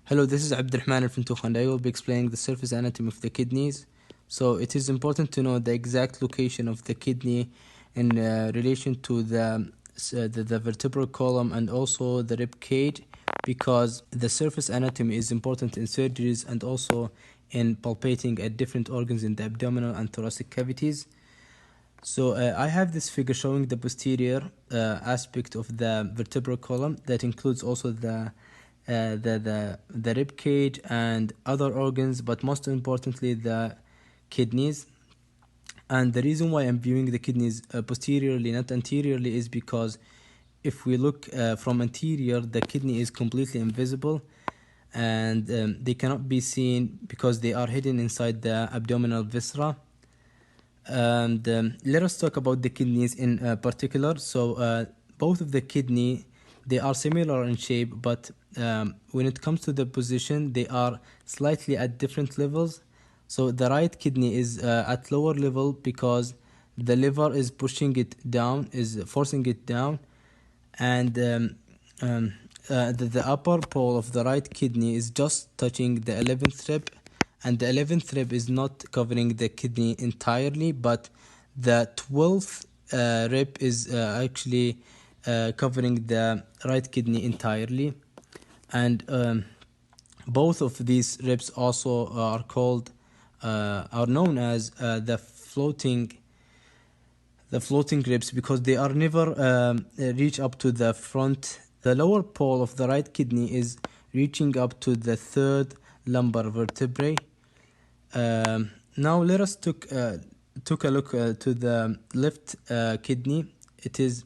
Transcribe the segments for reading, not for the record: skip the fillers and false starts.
Hello, this is Abdurrahman Al-Fintukh and I will be explaining the surface anatomy of the kidneys. So it is important to know the exact location of the kidney in relation to the vertebral column and also the rib cage, because the surface anatomy is important in surgeries and also in palpating at different organs in the abdominal and thoracic cavities. So I have this figure showing the posterior aspect of the vertebral column that includes also the rib cage and other organs, but most importantly the kidneys. And the reason why I'm viewing the kidneys posteriorly, not anteriorly, is because if we look from anterior, the kidney is completely invisible and they cannot be seen because they are hidden inside the abdominal viscera. And let us talk about the kidneys in particular. So both of the kidney, they are similar in shape, but when it comes to the position, they are slightly at different levels. So the right kidney is at lower level because the liver is pushing it down, is forcing it down, and the upper pole of the right kidney is just touching the 11th rib, and the 11th rib is not covering the kidney entirely, but the 12th rib is actually covering the right kidney entirely. And both of these ribs also are known as the floating ribs, because they are never reach up to the front. The lower pole of the right kidney is reaching up to the third lumbar vertebrae. Now let us took a look to the left kidney. It is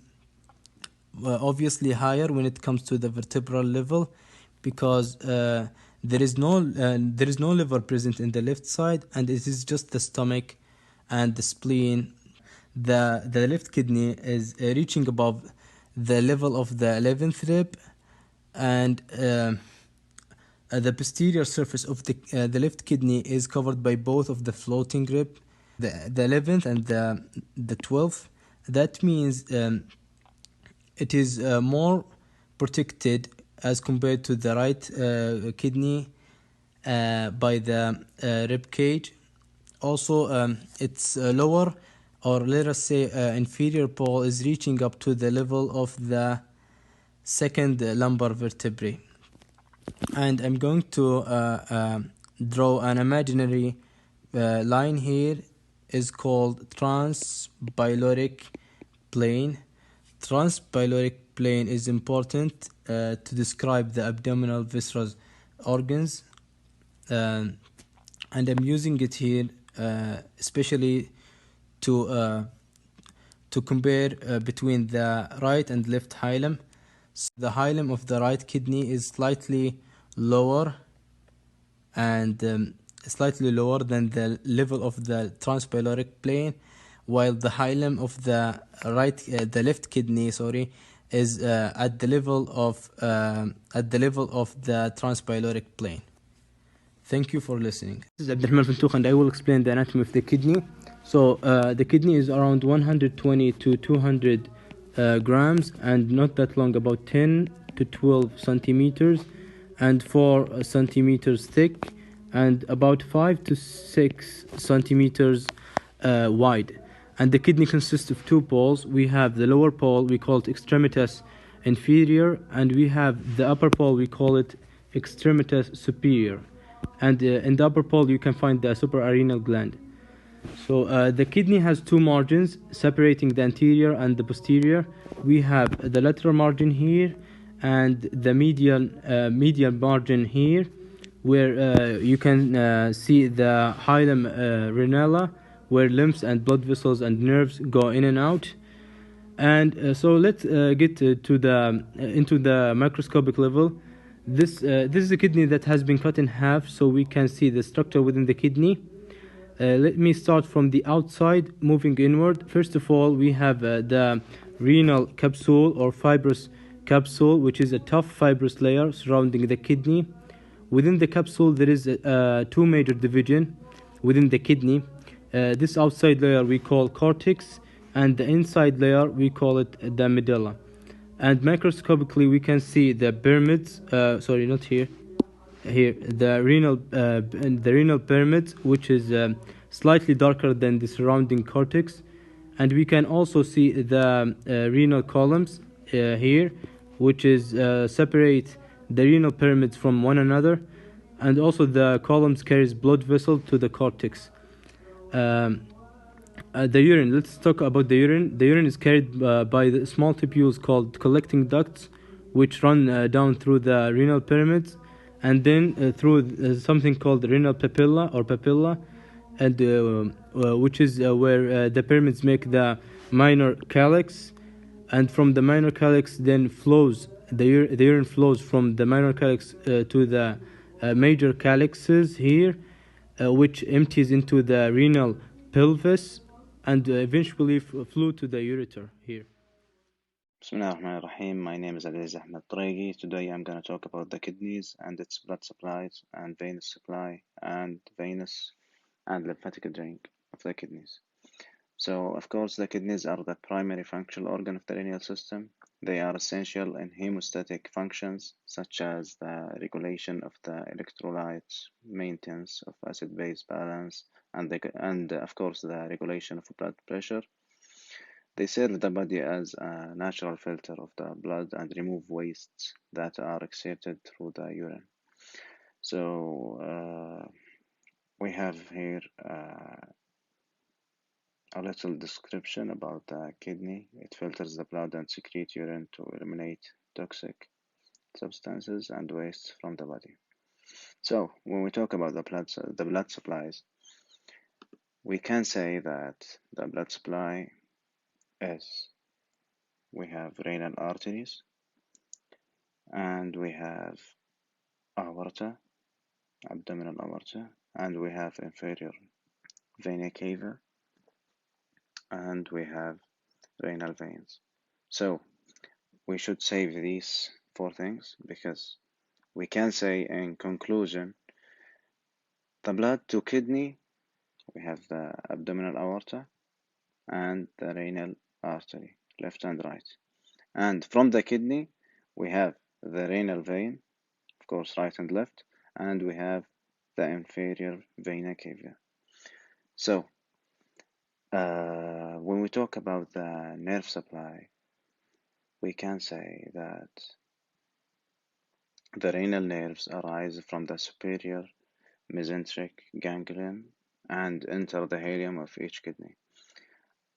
obviously higher when it comes to the vertebral level, because there is no liver present in the left side, and it is just the stomach and the spleen. The left kidney is reaching above the level of the 11th rib, and the posterior surface of the left kidney is covered by both of the floating rib, the 11th and the 12th. That means it is more protected as compared to the right kidney by the rib cage. Also, its lower, or let us say inferior pole, is reaching up to the level of the second lumbar vertebrae. And I'm going to draw an imaginary line here. Is called transpyloric plane. Transpyloric plane is important to describe the abdominal visceral organs, and I'm using it here especially to compare between the right and left hilum. So the hilum of the right kidney is slightly lower and slightly lower than the level of the transpyloric plane, while the hilum of the left kidney, is at the level of the transpyloric plane. Thank you for listening. This is Abdurrahman Al-Fintukh and I will explain the anatomy of the kidney. So the kidney is around 120 to 200 grams and not that long, about 10 to 12 centimeters and 4 centimeters thick and about 5 to 6 centimeters wide. And the kidney consists of two poles. We have the lower pole, we call it extremitas inferior, and we have the upper pole, we call it extremitas superior. And in the upper pole you can find the suprarenal gland. So the kidney has two margins separating the anterior and the posterior. We have the lateral margin here and the medial margin here, where you can see the hilum renella, where lymph and blood vessels and nerves go in and out. And so let's get into the microscopic level. This is a kidney that has been cut in half, so we can see the structure within the kidney. Let me start from the outside, moving inward. First of all, we have the renal capsule or fibrous capsule, which is a tough fibrous layer surrounding the kidney. Within the capsule, there is two major divisions within the kidney. This outside layer we call cortex, and the inside layer we call it the medulla. And microscopically we can see the pyramids, not here, here the renal pyramid, which is slightly darker than the surrounding cortex, and we can also see the renal columns here, which is separate the renal pyramids from one another, and also the columns carries blood vessel to the cortex. um, the urine. Let's talk about the urine. The urine is carried by the small tubules called collecting ducts, which run down through the renal pyramids, and then through something called the renal papilla, and which is where the pyramids make the minor calyx, and from the minor calyx then flows the urine flows from the minor calyx to the major calyxes here, which empties into the renal pelvis and eventually flew to the ureter here. Bismillah ar-Rahman ar-Rahim. My name is Aziz Ahmed Traigi. Today I'm going to talk about the kidneys and its blood supplies and venous supply and venous and lymphatic drain of the kidneys. So, of course, the kidneys are the primary functional organ of the renal system. They are essential in hemostatic functions such as the regulation of the electrolytes, maintenance of acid-base balance, and of course the regulation of blood pressure. They serve the body as a natural filter of the blood and remove wastes that are exerted through the urine. So we have here a little description about the kidney. It filters the blood and secretes urine to eliminate toxic substances and wastes from the body. So when we talk about the blood supplies, we can say that the blood supply is we have renal arteries and we have aorta, abdominal aorta, and we have inferior vena cava, and we have renal veins. So we should save these four things because we can say in conclusion, the blood to kidney, we have the abdominal aorta and the renal artery, left and right. And from the kidney, we have the renal vein, of course, right and left, and we have the inferior vena cava. So, when we talk about the nerve supply, we can say that the renal nerves arise from the superior mesenteric ganglion and enter the hilum of each kidney.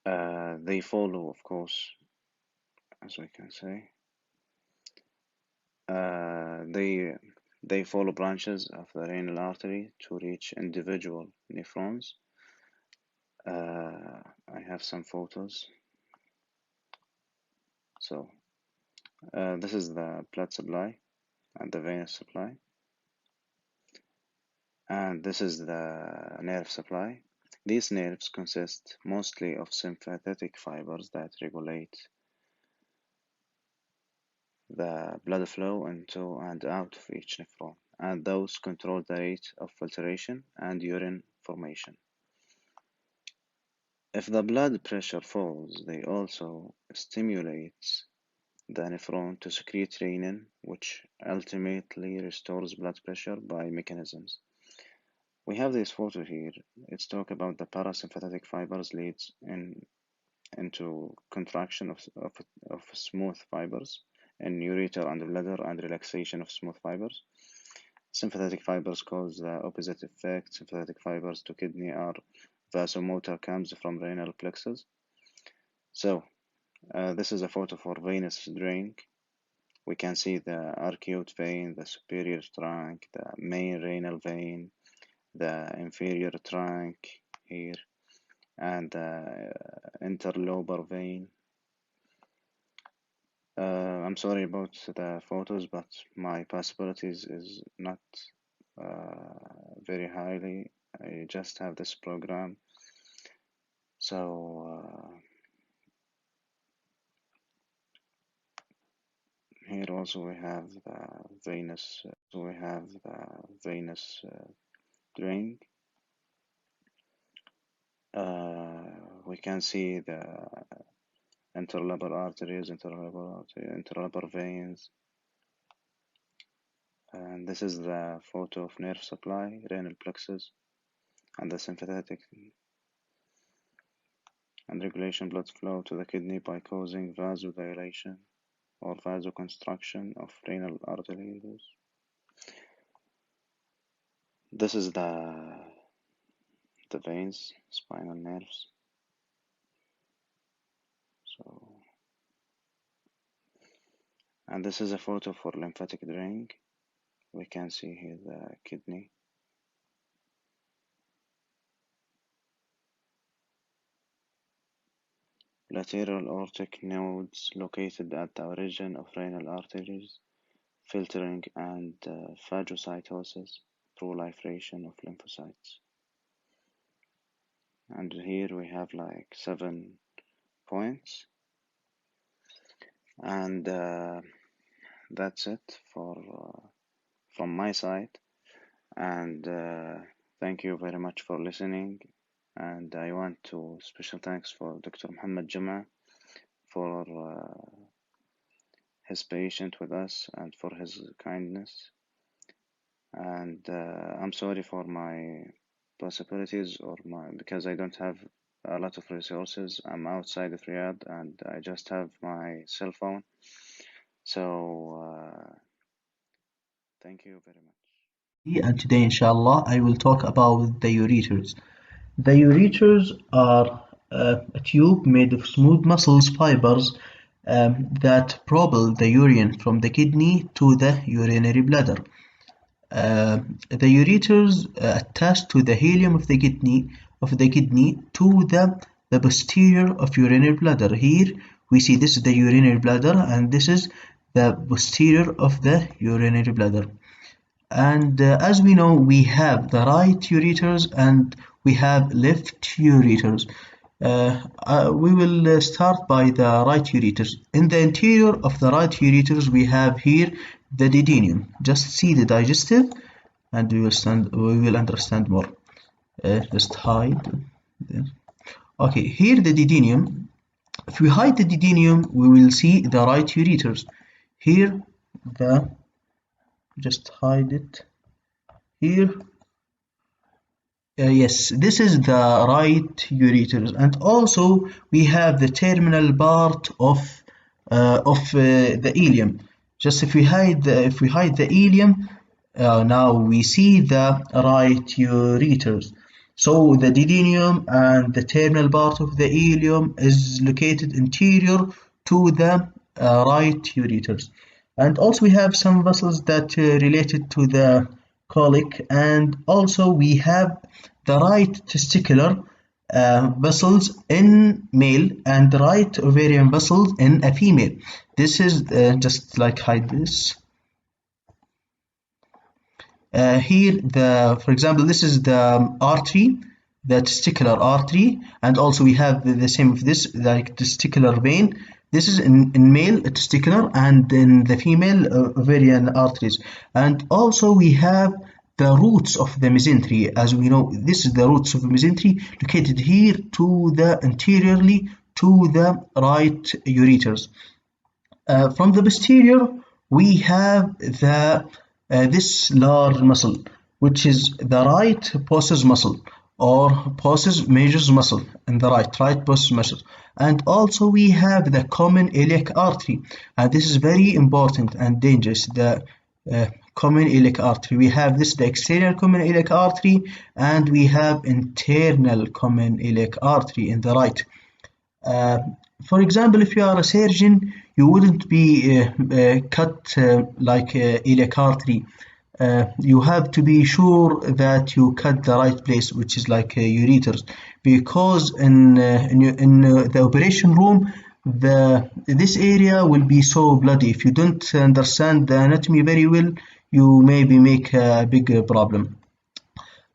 They follow, of course, as we can say, they follow branches of the renal artery to reach individual nephrons. I have some photos. So this is the blood supply and the venous supply, and this is the nerve supply. These nerves consist mostly of sympathetic fibers that regulate the blood flow into and out of each nephron, and those control the rate of filtration and urine formation. If the blood pressure falls, they also stimulate the nephron to secrete renin, which ultimately restores blood pressure by mechanisms. We have this photo here. It's talk about the parasympathetic fibers leads into contraction of smooth fibers in ureter and bladder and relaxation of smooth fibers. Sympathetic fibers cause the opposite effect. Sympathetic fibers to kidney are vasomotor comes from renal plexus. So this is a photo for venous drain. We can see the arcuate vein, the superior trunk, the main renal vein, the inferior trunk here, and the interlobar vein. I'm sorry about the photos, but my possibilities is not very highly. I just have this program. So here also we have the venous. Drain. We can see the interlobar arteries, interlobar veins, And this is the photo of nerve supply, renal plexus, and the sympathetic and regulation blood flow to the kidney by causing vasodilation or vasoconstriction of renal arteries. This is the veins, spinal nerves. And this is a photo for lymphatic drain. We can see here the kidney. Lateral aortic nodes located at the origin of renal arteries, filtering and phagocytosis, proliferation of lymphocytes. And here we have like 7 points. And that's it from my side. And thank you very much for listening. And I want to special thanks for Dr. Muhammad Juma for his patience with us and for his kindness. And I'm sorry for my possibilities because I don't have a lot of resources. I'm outside of Riyadh and I just have my cell phone. So thank you very much. And today, inshallah, I will talk about the ureters. The ureters are a tube made of smooth muscle fibers that propel the urine from the kidney to the urinary bladder. The ureters attach to the hilum of the kidney to the posterior of urinary bladder. Here we see this is the urinary bladder and this is the posterior of the urinary bladder. And as we know, we have the right ureters and we have left ureters. We will start by the right ureters. In the interior of the right ureters, we have here the duodenum. Just see the digestive, and we will understand more. Just hide. Okay, here the duodenum. If we hide the duodenum, we will see the right ureters. Here just hide it here. Yes, this is the right ureters, and also we have the terminal part of the ileum. Just if we hide the ileum, now we see the right ureters. So the duodenum and the terminal part of the ileum is located anterior to the right ureters. And also we have some vessels that related to the colic, and also we have the right testicular vessels in male and the right ovarian vessels in a female. This is just like hide this. Here, for example, this is the artery, the testicular artery, and also we have the same of this, like testicular vein. This is in male testicular and in the female ovarian arteries. And also we have the roots of the mesentery. As we know, this is the roots of the mesentery located here to the anteriorly to the right ureters. From the posterior, we have this large muscle, which is the right poses muscle or poses major muscle in the right poses muscle. And also we have the common iliac artery, and this is very important and dangerous, the common iliac artery. We have this, the external common iliac artery, and we have internal common iliac artery in the right. For example, if you are a surgeon, you wouldn't be cut like iliac artery. You have to be sure that you cut the right place, which is like ureters, because in the operation room, this area will be so bloody. If you don't understand the anatomy very well, you maybe make a big problem.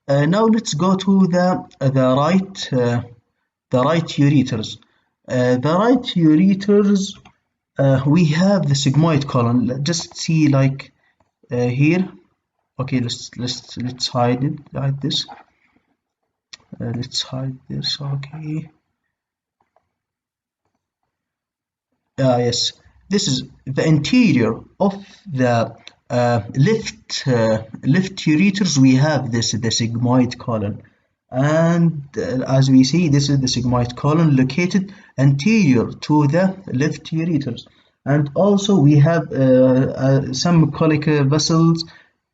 Now let's go to the right ureters. The right ureters, we have the sigmoid colon. Let's just see like here. Okay, let's hide it like this. Let's hide this. Okay. Yes, this is the interior of the left ureters, we have the sigmoid colon, and as we see, this is the sigmoid colon located anterior to the left ureters, and also we have some colic vessels,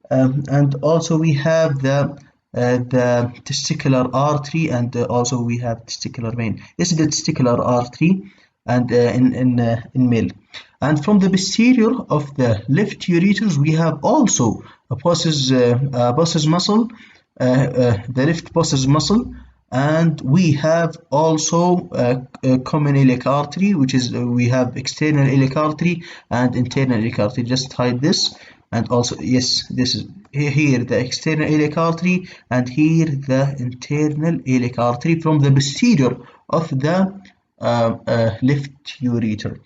and also we have the testicular artery, and also we have testicular vein. This is the testicular artery, and in male. And from the posterior of the left ureters, we have also a poses muscle, the left poses muscle, and we have also a common iliac artery, which is we have external iliac artery and internal iliac artery. Just hide this, and also yes, this is here the external iliac artery, and here the internal iliac artery from the posterior of the left ureter.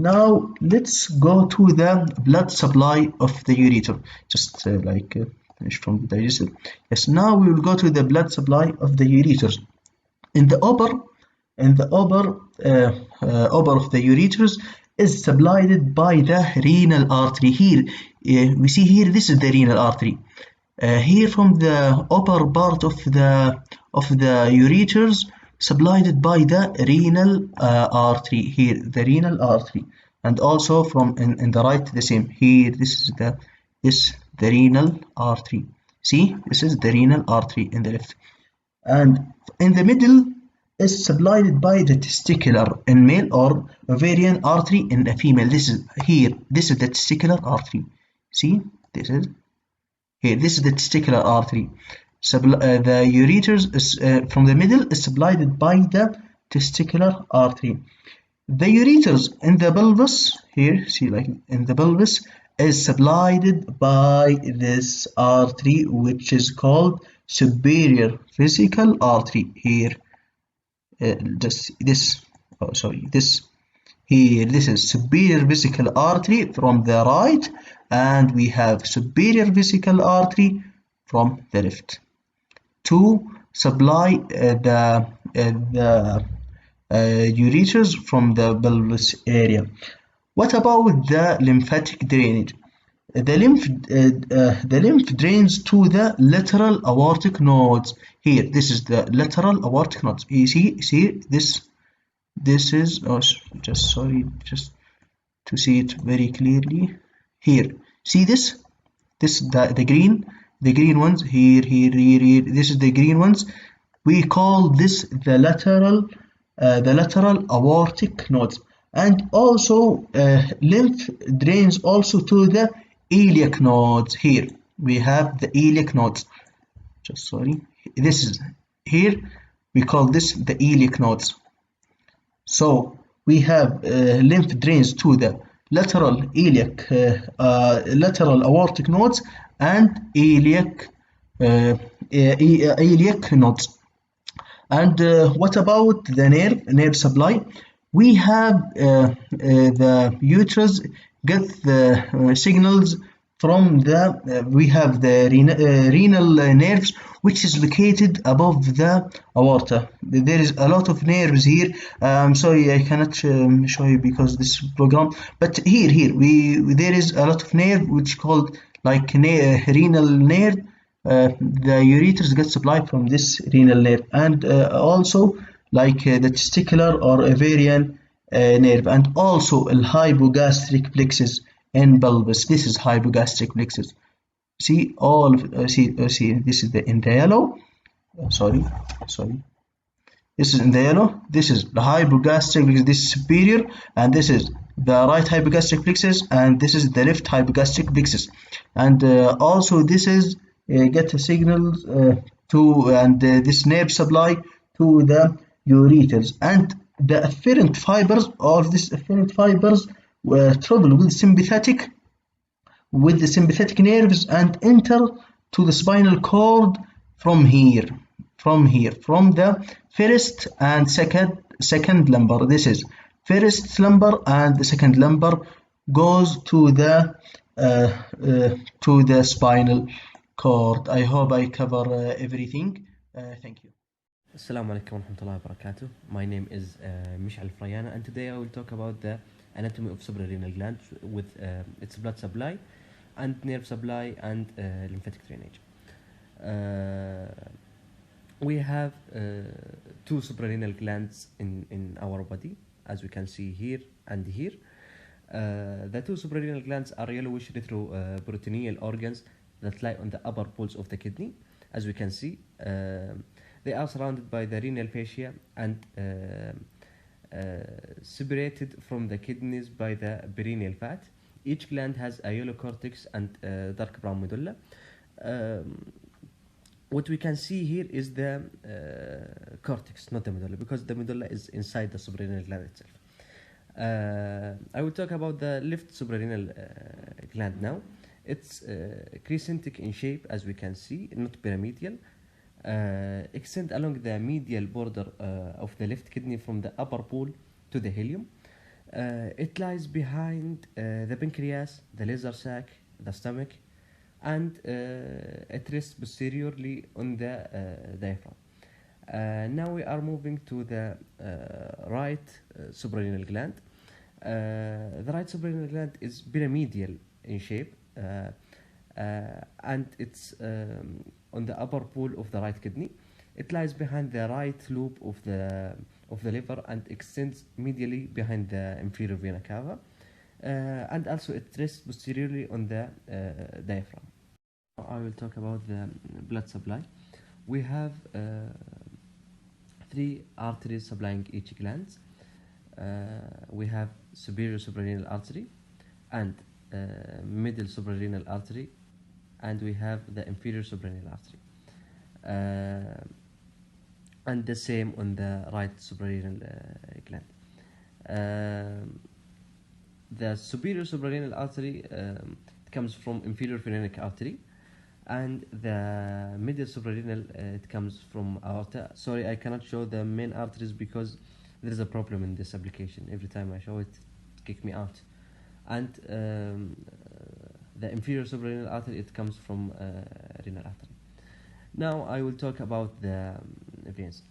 Now let's go to the blood supply of the ureter. Just finish from the digestive. Yes, now we will go to the blood supply of the ureters. In the upper of the ureters is supplied by the renal artery. Here we see here, this is the renal artery. Here from the upper part of the ureters, supplied by the renal artery. Here the renal artery, and also from in the right the same. Here this is the renal artery. See, this is the renal artery in the left, and in the middle is supplied by the testicular in male, or ovarian artery in a female. This is here. This is the testicular artery. See, this is here. This is the testicular artery. The ureters is from the middle is supplied by the testicular artery. The ureters in the pelvis, here, see, like in the pelvis, is supplied by this artery, which is called superior vesical artery. Here, this here, this is superior vesical artery from the right, and we have superior vesical artery from the left to supply the ureters from the pelvis area. What about the lymphatic drainage? The lymph drains to the lateral aortic nodes. Here, this is the lateral aortic nodes. You see this is just to see it very clearly. Here, see this the green ones. Here. This is the green ones. We call this the lateral aortic nodes. And also lymph drains also to the iliac nodes. Here we have the iliac nodes. This is here, we call this the iliac nodes. So we have lymph drains to the lateral aortic nodes and iliac nodes. And what about the nerve supply? We have the uterus get the signals from the we have the renal nerves, which is located above the aorta. There is a lot of nerves here. I'm sorry, I cannot show you because this program, but here there is a lot of nerve which called like renal nerve. The ureters get supplied from this renal nerve, and also like the testicular or ovarian nerve, and also the hypogastric plexus in pelvis. This is hypogastric plexus. See all see this is in the yellow. Sorry. This is in the yellow. This is the hypogastric plexus. This is superior, and this is the right hypogastric plexus, and this is the left hypogastric plexus. And also this is get a signal to and this nerve supply to the ureters, and the afferent fibers of this afferent fibers travel with the sympathetic nerves and enter to the spinal cord from the first and second lumbar. This is first lumbar, and the second lumbar goes to the spinal cord. I hope I cover everything. Thank you. Assalamu alaikum wa rahmatullahi wa barakatuh. My name is Mishal Frayana, and today I will talk about the anatomy of suprarenal gland with its blood supply and nerve supply and lymphatic drainage. We have two suprarenal glands in our body, as we can see here and here. The two suprarenal glands are yellowish retroperitoneal organs that lie on the upper poles of the kidney. As we can see, they are surrounded by the renal fascia and separated from the kidneys by the perineal fat. Each gland has a yellow cortex and dark brown medulla. What we can see here is the cortex, not the medulla, because the medulla is inside the suprarenal gland itself. I will talk about the left suprarenal gland now. It's crescentic in shape, as we can see, not pyramidal. Extend along the medial border of the left kidney from the upper pole to the ileum. It lies behind the pancreas, the liver sac, the stomach, and it rests posteriorly on the diaphragm. Now we are moving to the right suprarenal gland. The right suprarenal gland is pyramidal in shape, and it's on the upper pole of the right kidney. It lies behind the right lobe of the liver and extends medially behind the inferior vena cava, and also it rests posteriorly on the diaphragm. I will talk about the blood supply. We have three arteries supplying each gland. We have superior suprarenal artery and middle suprarenal artery, and we have the inferior suprarenal artery, and the same on the right suprarenal gland. The superior suprarenal artery comes from inferior phrenic artery, and the middle suprarenal it comes from aorta. Sorry, I cannot show the main arteries because there is a problem in this application. Every time I show it, it kicks me out. And the inferior suprarenal artery, it comes from renal artery. Now I will talk about the veins.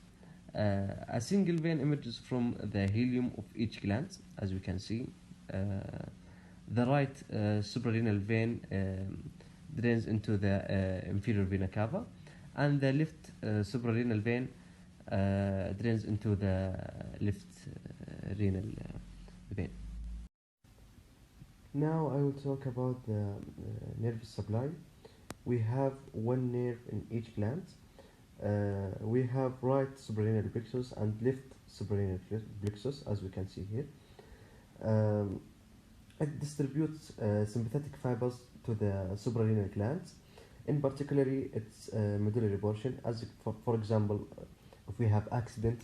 A single vein emerges from the ileum of each gland, as we can see. The right suprarenal vein drains into the inferior vena cava, and the left suprarenal vein drains into the left renal vein. Now I will talk about the nerve supply. We have one nerve in each gland. We have right suprarenal plexus and left suprarenal plexus, as we can see here. It distributes sympathetic fibers to the suprarenal glands, in particularly its medullary portion. As for example, if we have accident,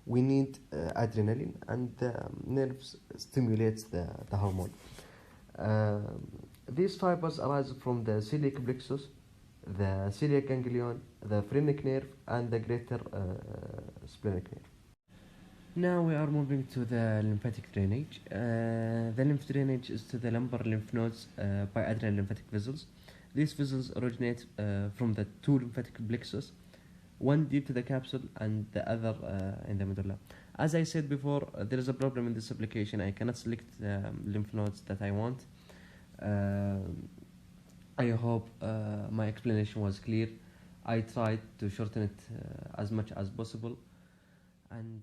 we need adrenaline, and the nerves stimulates the hormone. These fibers arise from the celiac plexus, the celiac ganglion, the phrenic nerve, and the greater splenic nerve. Now we are moving to the lymphatic drainage. The lymph drainage is to the lumbar lymph nodes by adrenal lymphatic vessels. These vessels originate from the two lymphatic plexus, one deep to the capsule and the other in the medulla. As I said before, there is a problem in this application. I cannot select the lymph nodes that I want. I hope my explanation was clear. I tried to shorten it as much as possible, and